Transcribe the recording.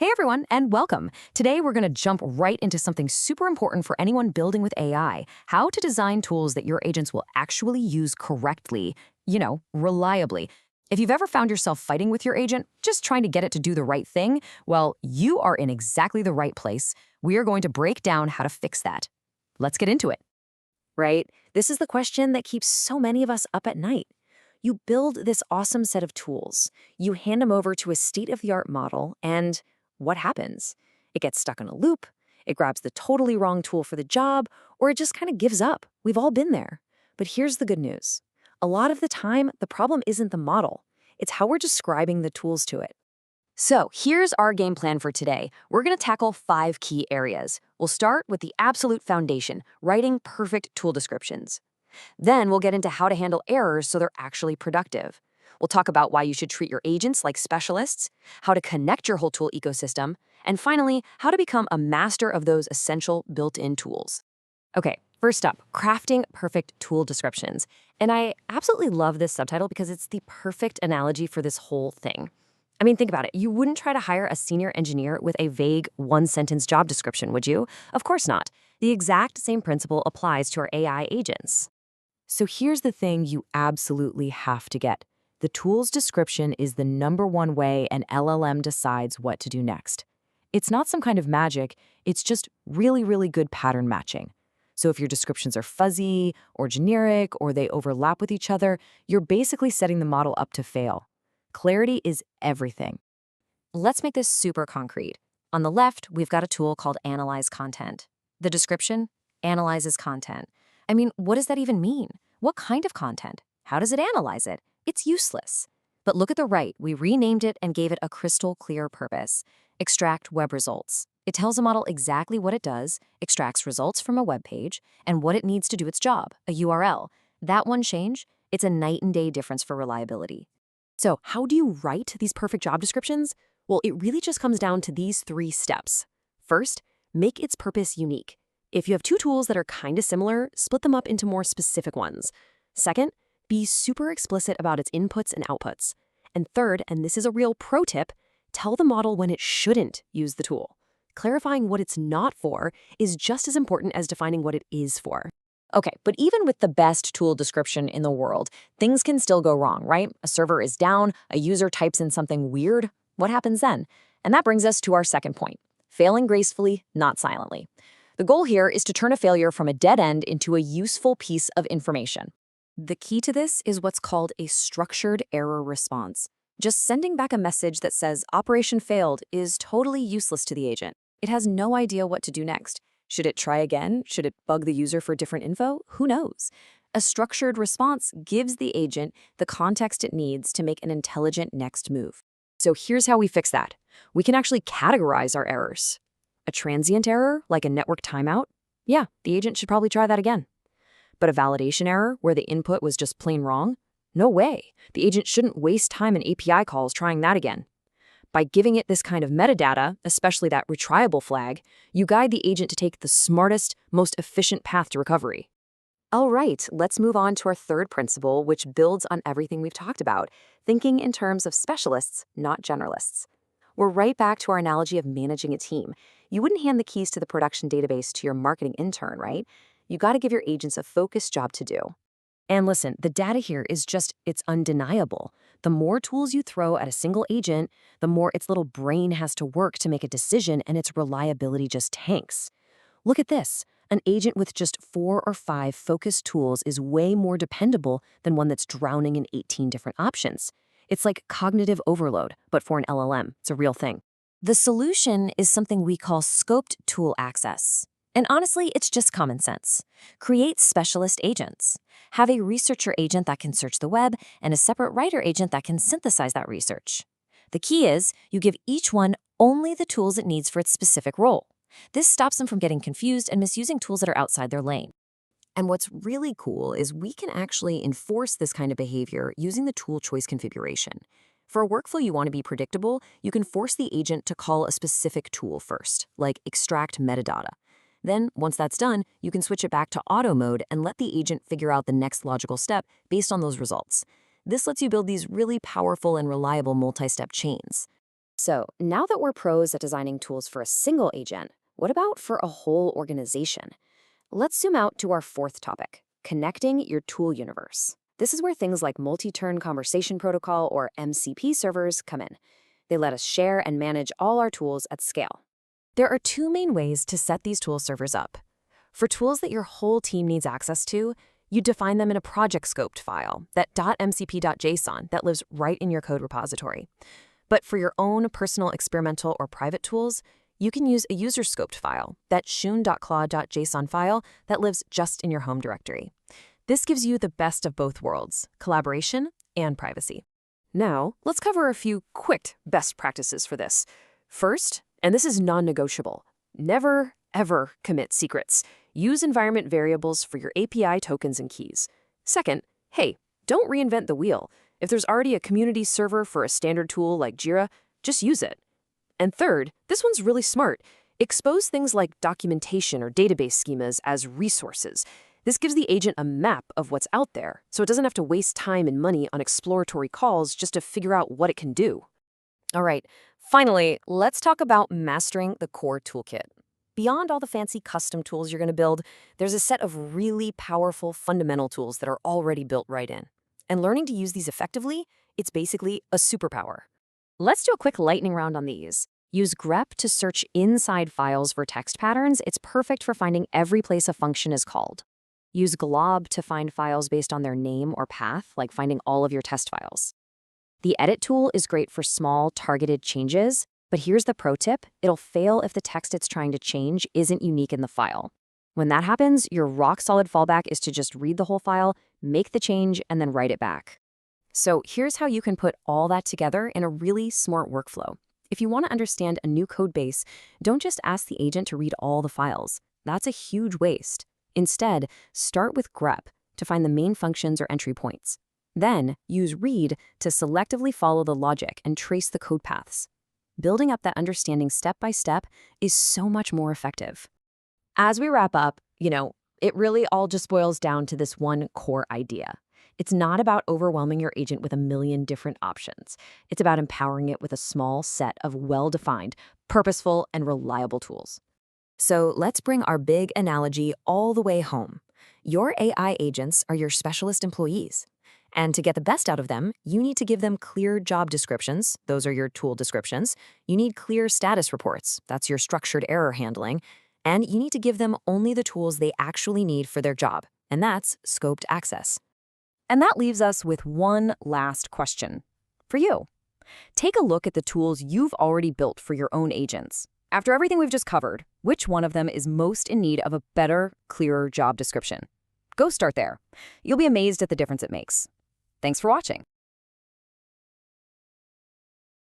Hey everyone, and welcome. Today we're going to jump right into something super important for anyone building with AI, how to design tools that your agents will actually use correctly, reliably. If you've ever found yourself fighting with your agent, just trying to get it to do the right thing, well, you are in exactly the right place. We are going to break down how to fix that. Let's get into it. Right? This is the question that keeps so many of us up at night. You build this awesome set of tools, you hand them over to a state-of-the-art model, and what happens? It gets stuck in a loop, it grabs the totally wrong tool for the job, or it just kind of gives up. We've all been there. But here's the good news. A lot of the time, the problem isn't the model. It's how we're describing the tools to it. So here's our game plan for today. We're going to tackle 5 key areas. We'll start with the absolute foundation, writing perfect tool descriptions. Then we'll get into how to handle errors so they're actually productive. We'll talk about why you should treat your agents like specialists, how to connect your whole tool ecosystem, and finally, how to become a master of those essential built-in tools. Okay, first up, crafting perfect tool descriptions. And I absolutely love this subtitle because it's the perfect analogy for this whole thing. I mean, think about it. You wouldn't try to hire a senior engineer with a vague one-sentence job description, would you? Of course not. The exact same principle applies to our AI agents. So here's the thing you absolutely have to get. The tool's description is the #1 way an LLM decides what to do next. It's not some kind of magic, it's just really, really good pattern matching. So if your descriptions are fuzzy or generic or they overlap with each other, you're basically setting the model up to fail. Clarity is everything. Let's make this super concrete. On the left, we've got a tool called Analyze Content. The description analyzes content. I mean, what does that even mean? What kind of content? How does it analyze it? It's useless. But look at the right. We renamed it and gave it a crystal clear purpose. Extract web results. It tells the model exactly what it does, extracts results from a web page, and what it needs to do its job, a URL. That one change, it's a night and day difference for reliability. So how do you write these perfect job descriptions? Well, it really just comes down to these 3 steps. First, make its purpose unique. If you have 2 tools that are kind of similar, split them up into more specific ones. Second, be super explicit about its inputs and outputs. And third, and this is a real pro tip, tell the model when it shouldn't use the tool. Clarifying what it's not for is just as important as defining what it is for. Okay, but even with the best tool description in the world, things can still go wrong, right? A server is down, a user types in something weird. What happens then? And that brings us to our second point, failing gracefully, not silently. The goal here is to turn a failure from a dead end into a useful piece of information. The key to this is what's called a structured error response. Just sending back a message that says operation failed is totally useless to the agent. It has no idea what to do next. Should it try again? Should it bug the user for different info? Who knows? A structured response gives the agent the context it needs to make an intelligent next move. So here's how we fix that. We can actually categorize our errors. A transient error, like a network timeout? Yeah, the agent should probably try that again. But a validation error, where the input was just plain wrong? No way. The agent shouldn't waste time in API calls trying that again. By giving it this kind of metadata, especially that retriable flag, you guide the agent to take the smartest, most efficient path to recovery. All right, let's move on to our third principle, which builds on everything we've talked about, thinking in terms of specialists, not generalists. We're right back to our analogy of managing a team. You wouldn't hand the keys to the production database to your marketing intern, right? You got to give your agents a focused job to do. And listen, the data here is it's undeniable. The more tools you throw at a single agent, the more its little brain has to work to make a decision, and its reliability just tanks. Look at this. An agent with just 4 or 5 focused tools is way more dependable than one that's drowning in 18 different options. It's like cognitive overload, but for an LLM. It's a real thing. The solution is something we call scoped tool access. And honestly, it's just common sense. Create specialist agents. Have a researcher agent that can search the web and a separate writer agent that can synthesize that research. The key is you give each one only the tools it needs for its specific role. This stops them from getting confused and misusing tools that are outside their lane. And what's really cool is we can actually enforce this kind of behavior using the tool choice configuration. For a workflow you want to be predictable, you can force the agent to call a specific tool first, like extract metadata. Then, once that's done, you can switch it back to auto mode and let the agent figure out the next logical step based on those results. This lets you build these really powerful and reliable multi-step chains. So now that we're pros at designing tools for a single agent, what about for a whole organization? Let's zoom out to our fourth topic, connecting your tool universe. This is where things like multi-turn conversation protocol or MCP servers come in. They let us share and manage all our tools at scale. There are two main ways to set these tool servers up. For tools that your whole team needs access to, you define them in a project scoped file, that .mcp.json that lives right in your code repository. But for your own personal experimental or private tools, you can use a user scoped file, that shun.claude.json file that lives just in your home directory. This gives you the best of both worlds, collaboration and privacy. Now, let's cover a few quick best practices for this. First, and this is non-negotiable, never, ever commit secrets. Use environment variables for your API tokens and keys. Second, hey, don't reinvent the wheel. If there's already a community server for a standard tool like Jira, just use it. And third, this one's really smart. Expose things like documentation or database schemas as resources. This gives the agent a map of what's out there, so it doesn't have to waste time and money on exploratory calls just to figure out what it can do. All right, finally, let's talk about mastering the core toolkit. Beyond all the fancy custom tools you're going to build, there's a set of really powerful fundamental tools that are already built right in. And learning to use these effectively, it's basically a superpower. Let's do a quick lightning round on these. Use Grep to search inside files for text patterns. It's perfect for finding every place a function is called. Use glob to find files based on their name or path, like finding all of your test files. The edit tool is great for small, targeted changes, but here's the pro tip. It'll fail if the text it's trying to change isn't unique in the file. When that happens, your rock-solid fallback is to just read the whole file, make the change, and then write it back. So here's how you can put all that together in a really smart workflow. If you want to understand a new code base, don't just ask the agent to read all the files. That's a huge waste. Instead, start with grep to find the main functions or entry points. Then, use read to selectively follow the logic and trace the code paths. Building up that understanding step by step is so much more effective. As we wrap up, it really all just boils down to this one core idea. It's not about overwhelming your agent with a million different options. It's about empowering it with a small set of well-defined, purposeful, and reliable tools. So let's bring our big analogy all the way home. Your AI agents are your specialist employees. And to get the best out of them, you need to give them clear job descriptions. Those are your tool descriptions. You need clear status reports. That's your structured error handling. And you need to give them only the tools they actually need for their job. And that's scoped access. And that leaves us with one last question for you. Take a look at the tools you've already built for your own agents. After everything we've just covered, which one of them is most in need of a better, clearer job description? Go start there. You'll be amazed at the difference it makes. Thanks for watching.